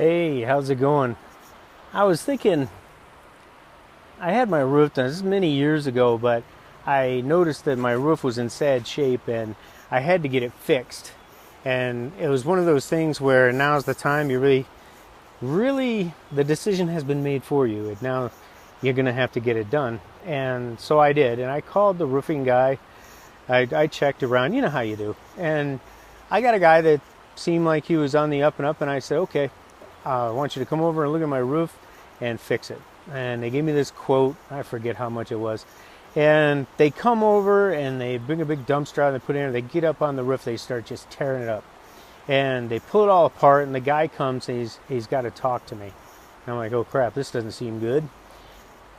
Hey, how's it going? I was thinking, I had my roof done. This is many years ago, but I noticed that my roof was in sad shape and I had to get it fixed. And it was one of those things where now's the time you really, the decision has been made for you. And now you're going to have to get it done. And so I did. And I called the roofing guy. I checked around, you know how you do. And I got a guy that seemed like he was on the up and up. And I said, okay, I want you to come over and look at my roof and fix it. And they gave me this quote. I forget how much it was. And they come over and they bring a big dumpster out and they put it in. They get up on the roof. They start just tearing it up. And they pull it all apart. And the guy comes and he's got to talk to me. And I'm like, oh crap, this doesn't seem good.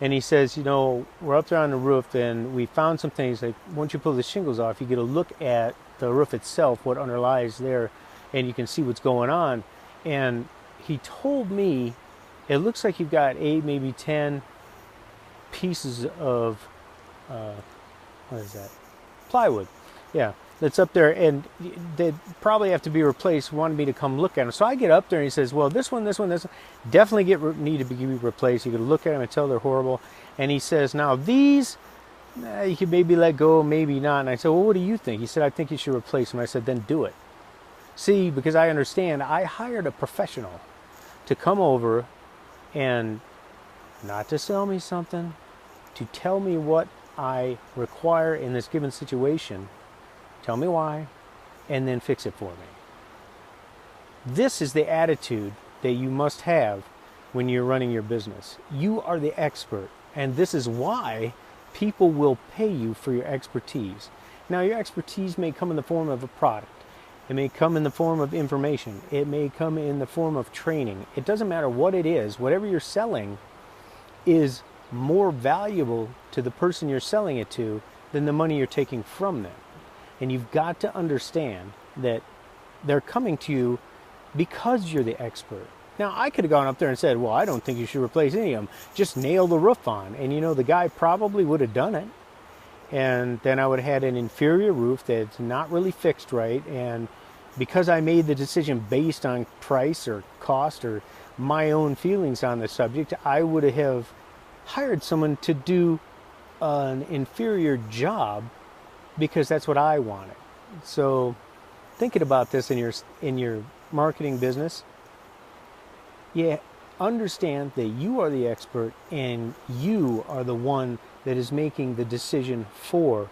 And he says, you know, we're up there on the roof and we found some things. Like once you pull the shingles off, you get a look at the roof itself, what underlies there, and you can see what's going on. And he told me it looks like you've got 8, maybe 10 pieces of what is that? Plywood. Yeah, that's up there, and they probably have to be replaced. Wanted me to come look at them, so I get up there and he says, "Well, this one, definitely need to be replaced. You can look at them and tell they're horrible." And he says, "Now these, you can maybe let go, maybe not." And I said, "Well, what do you think?" He said, "I think you should replace them." I said, "Then do it." See, because I understand, I hired a professional to come over and not to sell me something, to tell me what I require in this given situation, tell me why, and then fix it for me. This is the attitude that you must have when you're running your business. You are the expert, and this is why people will pay you for your expertise. Now, your expertise may come in the form of a product. It may come in the form of information. It may come in the form of training. It doesn't matter what it is. Whatever you're selling is more valuable to the person you're selling it to than the money you're taking from them. And you've got to understand that they're coming to you because you're the expert. Now, I could have gone up there and said, well, I don't think you should replace any of them. Just nail the roof on. And, you know, the guy probably would have done it. And then I would have had an inferior roof that's not really fixed right. And because I made the decision based on price or cost or my own feelings on the subject, I would have hired someone to do an inferior job because that's what I wanted. So thinking about this in your marketing business, yeah, understand that you are the expert and you are the one that is making the decision for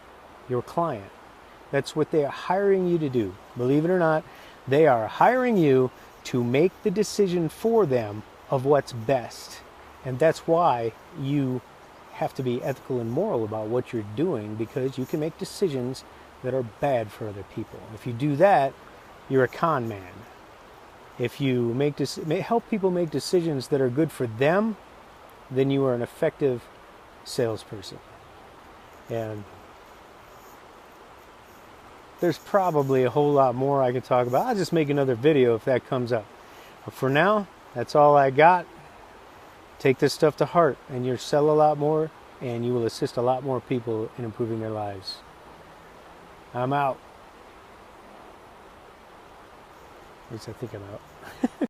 your client. That's what they are hiring you to do. Believe it or not, they are hiring you to make the decision for them of what's best. And that's why you have to be ethical and moral about what you're doing, because you can make decisions that are bad for other people. If you do that, you're a con man. If you help people make decisions that are good for them, then you are an effective salesperson. And there's probably a whole lot more I could talk about. I'll just make another video if that comes up. But for now, that's all I got. Take this stuff to heart and you'll sell a lot more and you will assist a lot more people in improving their lives. I'm out. At least I think I'm out.